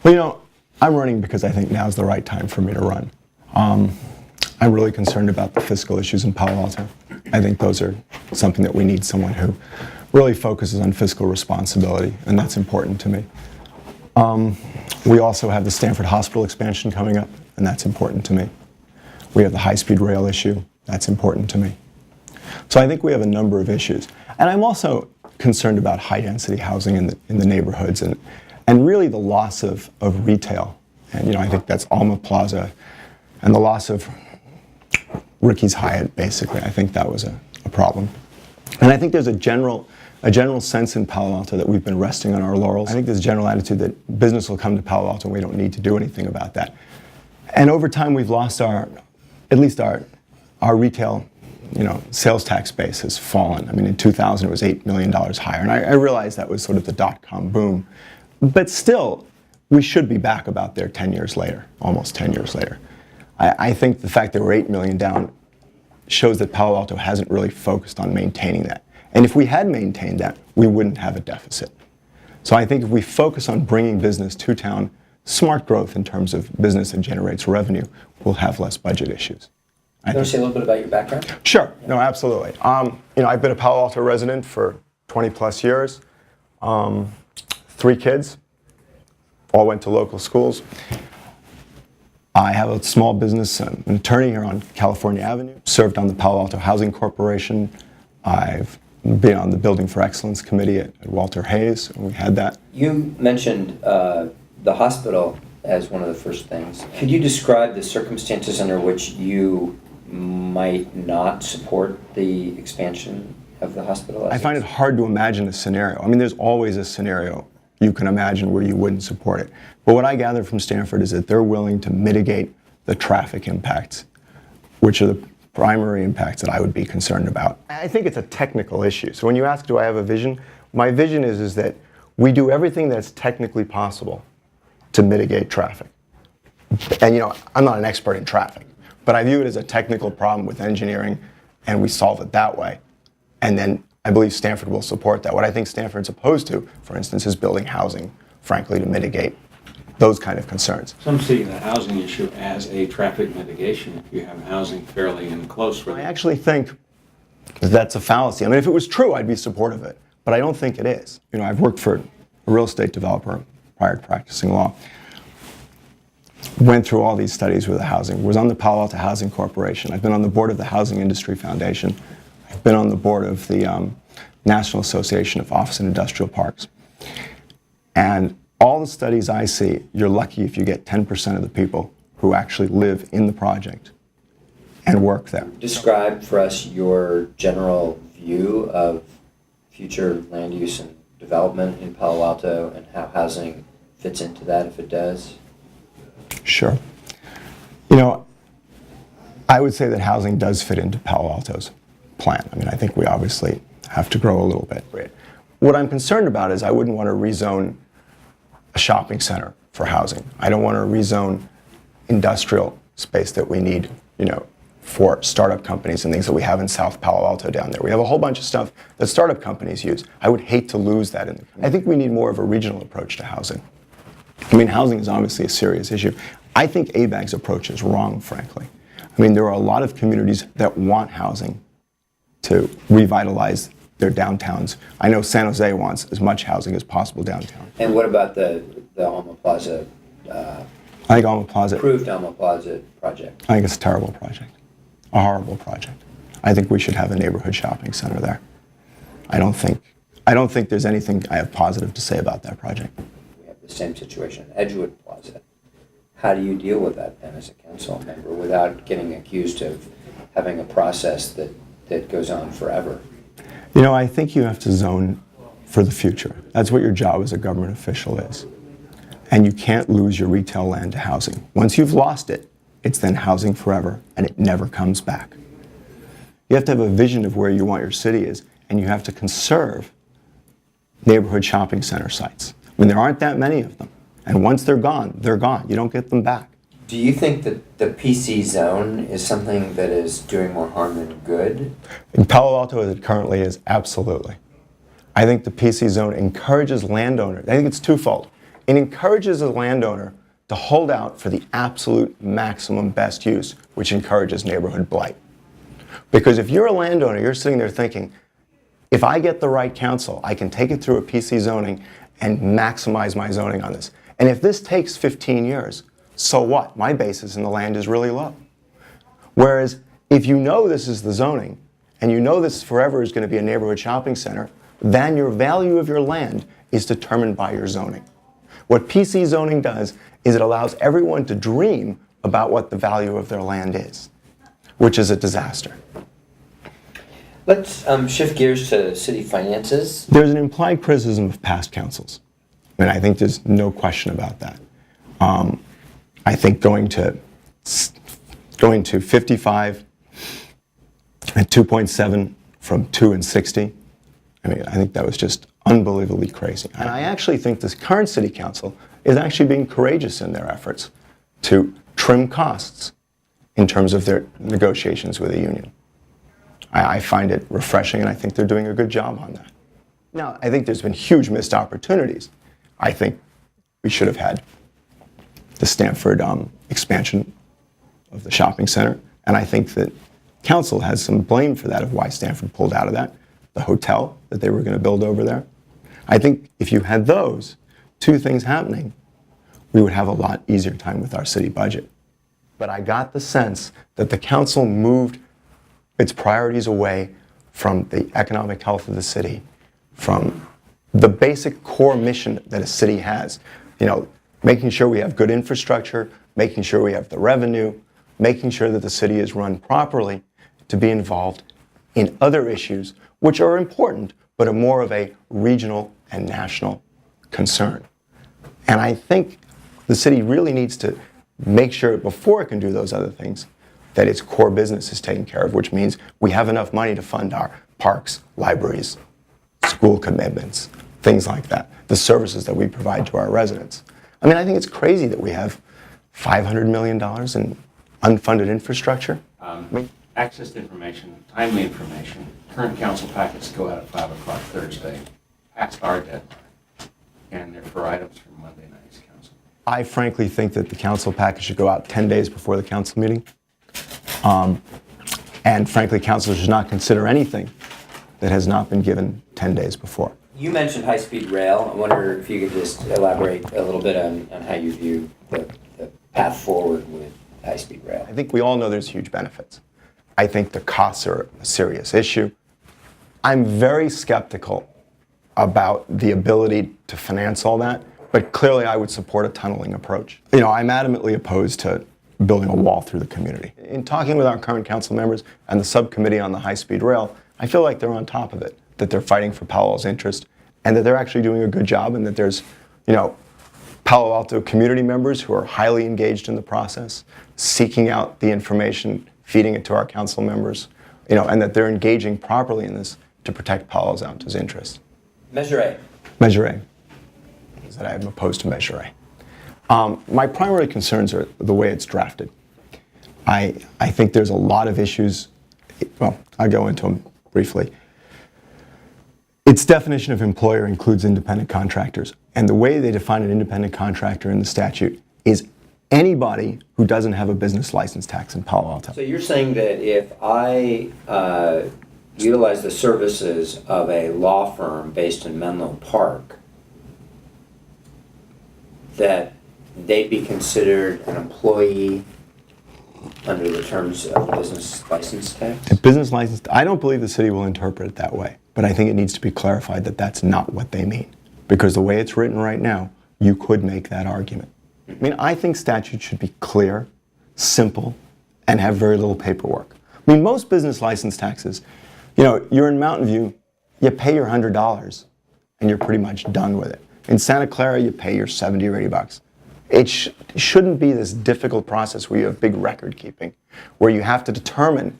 Well, I'm running because I think now's the right time for me to run. I'm really concerned about the fiscal issues in Palo Alto. I think those are something that we need someone who really focuses on fiscal responsibility, and that's important to me. We also have the Stanford Hospital expansion coming up, and that's important to me. We have the high-speed rail issue. That's important to me. So I think we have a number of issues. And I'm also concerned about high-density housing in the neighborhoods and really the loss of retail. And I think that's Alma Plaza and the loss of Ricky's Hyatt, basically. I think that was a problem. And I think there's a general sense in Palo Alto that we've been resting on our laurels. I think there's a general attitude that business will come to Palo Alto and we don't need to do anything about that. And over time we've lost at least our retail sales tax base has fallen. I mean, in 2000 it was $8 million higher. And I realize that was sort of the dot-com boom. But still, we should be back about there 10 years later, almost 10 years later. I think the fact that we're 8 million down shows that Palo Alto hasn't really focused on maintaining that. And if we had maintained that, we wouldn't have a deficit. So I think if we focus on bringing business to town, smart growth in terms of business that generates revenue, we'll have less budget issues. You want to say a little bit about your background? Sure. No, absolutely. I've been a Palo Alto resident for 20 plus years. 3 kids, all went to local schools. I have a small business. I'm an attorney here on California Avenue. Served on the Palo Alto Housing Corporation. I've been on the Building for Excellence Committee at Walter Hayes, and we had that. You mentioned the hospital as one of the first things. Could you describe the circumstances under which you might not support the expansion of the hospital? I find it hard to imagine a scenario. I mean, there's always a scenario you can imagine where you wouldn't support it. But what I gathered from Stanford is that they're willing to mitigate the traffic impacts, which are the primary impacts that I would be concerned about. I think it's a technical issue. So when you ask, do I have a vision? My vision is that we do everything that's technically possible to mitigate traffic. And I'm not an expert in traffic, but I view it as a technical problem with engineering, and we solve it that way. And then I believe Stanford will support that. What I think Stanford's opposed to, for instance, is building housing, frankly, to mitigate those kind of concerns. Some see the housing issue as a traffic mitigation if you have housing fairly in close. I actually think that's a fallacy. I mean, if it was true, I'd be supportive of it, but I don't think it is. I've worked for a real estate developer prior to practicing law. Went through all these studies with the housing, was on the Palo Alto Housing Corporation. I've been on the board of the Housing Industry Foundation. I've been on the board of the National Association of Office and Industrial Parks. And all the studies I see, you're lucky if you get 10% of the people who actually live in the project and work there. Describe for us your general view of future land use and development in Palo Alto and how housing fits into that, if it does. Sure. I would say that housing does fit into Palo Alto's plan. I mean, I think we obviously have to grow a little bit. What I'm concerned about is I wouldn't want to rezone a shopping center for housing. I don't want to rezone industrial space that we need, for startup companies and things that we have in South Palo Alto down there. We have a whole bunch of stuff that startup companies use. I would hate to lose that. I think we need more of a regional approach to housing. I mean, housing is obviously a serious issue. I think ABAG's approach is wrong, frankly. I mean, there are a lot of communities that want housing to revitalize their downtowns. I know San Jose wants as much housing as possible downtown. And what about the Alma Plaza? I think Alma Plaza. Approved Alma Plaza project. I think it's a terrible project, a horrible project. I think we should have a neighborhood shopping center there. I don't think there's anything I have positive to say about that project. We have the same situation at Edgewater Plaza. How do you deal with that then as a council member without getting accused of having a process that goes on forever? I think you have to zone for the future. That's what your job as a government official is. And you can't lose your retail land to housing. Once you've lost it, it's then housing forever, and it never comes back. You have to have a vision of where you want your city is, and you have to conserve neighborhood shopping center sites. I mean, there aren't that many of them. And once they're gone, they're gone. You don't get them back. Do you think that the PC zone is something that is doing more harm than good? In Palo Alto, as it currently is, absolutely. I think the PC zone encourages landowners. I think it's twofold. It encourages a landowner to hold out for the absolute maximum best use, which encourages neighborhood blight. Because if you're a landowner, you're sitting there thinking, if I get the right counsel, I can take it through a PC zoning and maximize my zoning on this. And if this takes 15 years, so what? My basis in the land is really low. Whereas if you know this is the zoning, and you know this forever is going to be a neighborhood shopping center, then your value of your land is determined by your zoning. What PC zoning does is it allows everyone to dream about what the value of their land is, which is a disaster. Let's shift gears to city finances. There's an implied criticism of past councils, and I think there's no question about that. I think going to 55 and 2.7 from 2 and 60, I think that was just unbelievably crazy. And I actually think this current city council is actually being courageous in their efforts to trim costs in terms of their negotiations with the union. I find it refreshing, and I think they're doing a good job on that. Now, I think there's been huge missed opportunities. I think we should have had the Stanford expansion of the shopping center, and I think that council has some blame for that, of why Stanford pulled out of that. The hotel that they were going to build over there. I think if you had those two things happening, we would have a lot easier time with our city budget. But I got the sense that the council moved its priorities away from the economic health of the city, from the basic core mission that a city has. Making sure we have good infrastructure, making sure we have the revenue, making sure that the city is run properly, to be involved in other issues which are important, but are more of a regional and national concern. And I think the city really needs to make sure, before it can do those other things, that its core business is taken care of, which means we have enough money to fund our parks, libraries, school commitments, things like that, the services that we provide to our residents. I think it's crazy that we have $500 million in unfunded infrastructure. Access to information, timely information. Current council packets go out at 5 o'clock Thursday, past our deadline, and they're for items from Monday night's council. I frankly think that the council package should go out 10 days before the council meeting. And frankly, council should not consider anything that has not been given 10 days before. You mentioned high-speed rail. I wonder if you could just elaborate a little bit on how you view the path forward with high-speed rail. I think we all know there's huge benefits. I think the costs are a serious issue. I'm very skeptical about the ability to finance all that, but clearly I would support a tunneling approach. I'm adamantly opposed to building a wall through the community. In talking with our current council members and the subcommittee on the high-speed rail, I feel like they're on top of it, that they're fighting for Palo Alto's interest, and that they're actually doing a good job, and that there's, Palo Alto community members who are highly engaged in the process, seeking out the information, feeding it to our council members, and that they're engaging properly in this to protect Palo Alto's interest. Measure A. Measure A is that I am opposed to Measure A. My primary concerns are the way it's drafted. I think there's a lot of issues. Well, I'll go into them briefly. Its definition of employer includes independent contractors, and the way they define an independent contractor in the statute is anybody who doesn't have a business license tax in Palo Alto. So you're saying that if I utilize the services of a law firm based in Menlo Park, that they'd be considered an employee under the terms of business license tax? A business license, I don't believe the city will interpret it that way, but I think it needs to be clarified that that's not what they mean. Because the way it's written right now, you could make that argument. I think statutes should be clear, simple, and have very little paperwork. Most business license taxes, you're in Mountain View, you pay your $100, and you're pretty much done with it. In Santa Clara, you pay your $70 or $80. It shouldn't be this difficult process where you have big record keeping, where you have to determine.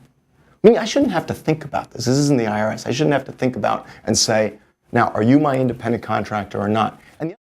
I shouldn't have to think about this. This isn't the IRS. I shouldn't have to think about and say, now, are you my independent contractor or not? And